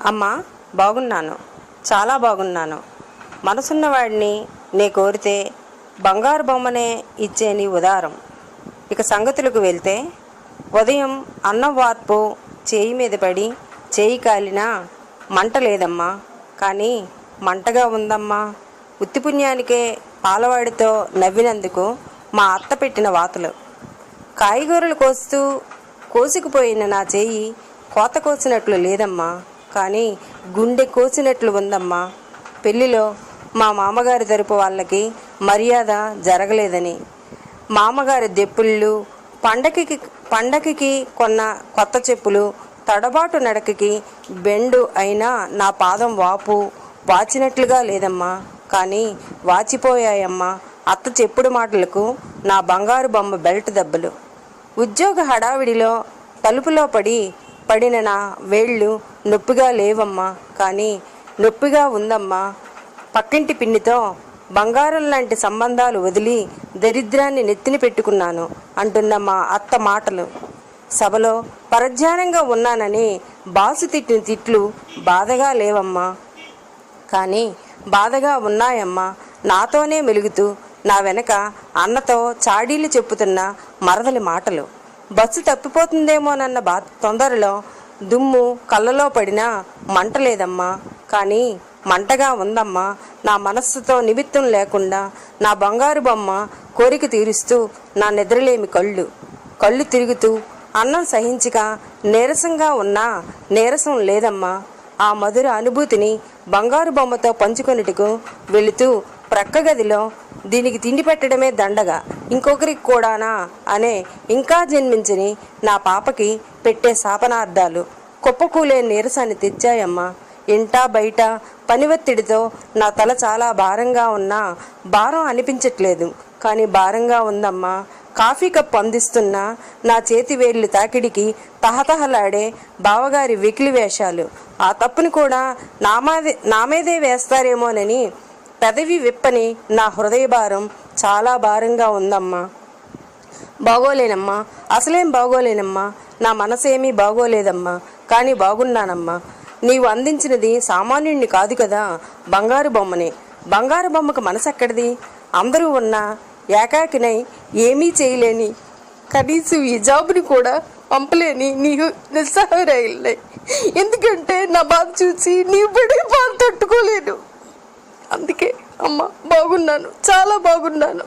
అమ్మా, బాగున్నాను, చాలా బాగున్నాను. మనసున్నవాడిని నే కోరితే బంగారు బొమ్మనే ఇచ్చే నీ ఉదారం. ఇక సంగతులకు వెళ్తే, ఉదయం అన్నం వార్పు చేయి మీద పడి చేయి కాలినా మంట లేదమ్మా, కానీ మంటగా ఉందమ్మా. ఉత్తిపుణ్యానికే పాలవాడితో నవ్వినందుకు మా అత్త పెట్టిన వాతలు. కాయగూరలు కోస్తూ కోసుకుపోయిన నా చేయి కోత కోసినట్లు లేదమ్మా, కానీ గుండె కోసినట్లు ఉందమ్మా. పెళ్లిలో మా మామగారి తరపు వాళ్ళకి మర్యాద జరగలేదని, మామగారి దెప్పుళ్ళు, పండగకి కొన్న కొత్త చెప్పులు, తడబాటు నడకకి బెండు అయినా నా పాదం వాచినట్లుగా లేదమ్మా, కానీ వాచిపోయాయమ్మా అత్త చెప్పుడు మాటలకు నా బంగారు బొమ్మ బెల్ట్ దెబ్బలు. ఉద్యోగ హడావిడిలో తలుపులో పడిన నా వేళ్ళు నొప్పిగా లేవమ్మా, కానీ నొప్పిగా ఉందమ్మా. పక్కింటి పిన్నితో బంగారం లాంటి సంబంధాలు వదిలి దరిద్రాన్ని నెత్తిన పెట్టుకున్నాను అంటున్న మా అత్త మాటలు. సభలో పరధ్యానంగా ఉన్నానని బాసు తిట్టిన తిట్లు బాధగా లేవమ్మా, కానీ బాధగా ఉన్నాయమ్మా. నాతోనే మెలుగుతూ నా వెనక అన్నతో చాడీలు చెప్పుతున్న మరదలి మాటలు. బస్సు తప్పిపోతుందేమోనన్న తొందరలో దుమ్ము కళ్ళలో పడినా మంట లేదమ్మా, కానీ మంటగా ఉందమ్మా. నా మనస్సుతో నిమిత్తం లేకుండా నా బంగారు బొమ్మ కోరిక తీరుస్తూ నా నిద్రలేమి కళ్ళు తిరుగుతూ అన్నం సహించక నీరసంగా ఉన్నా నీరసం లేదమ్మా. ఆ మధుర అనుభూతిని బంగారు బొమ్మతో పంచుకొనిటకు వెళుతూ ప్రక్క గదిలో దీనికి తిండి పెట్టడమే దండగా, ఇంకొకరికి కూడానా అనే ఇంకా జన్మించని నా పాపకి పెట్టే శాపనార్థాలు కుప్పకూలే నీరసాన్ని తెచ్చాయమ్మా. ఇంటా బయట పనివత్తిడితో నా తల చాలా భారంగా ఉన్నా భారం అనిపించట్లేదు, కానీ భారంగా ఉందమ్మా. కాఫీ కప్ అందిస్తున్న నా చేతి వేళ్ళు తాకిడికి తహతహలాడే బావగారి వెకిలి వేషాలు. ఆ తప్పుని కూడా నా మీదే వేస్తారేమోనని పెదవి విప్పని నా హృదయ భారం చాలా భారంగా ఉందమ్మా. బాగోలేనమ్మా, అసలేం బాగోలేనమ్మా. నా మనసేమీ బాగోలేదమ్మా, కానీ బాగున్నానమ్మా. నీవు అందించినది సామాన్యుణ్ణి కాదు కదా, బంగారు బొమ్మనే. బంగారు బొమ్మకు మనసు ఎక్కడిది? అందరూ ఉన్నా ఏకాకినై ఏమీ చేయలేని, కనీసం ఈ జాబుని కూడా పంపలేని నీవు నిస్సహాయురాయిల్ని. ఎందుకంటే నా బాధ చూసి నీవు పడే బాధ తట్టుకోలేను. అందుకే అమ్మ బాగున్నాను, చాలా బాగున్నాను.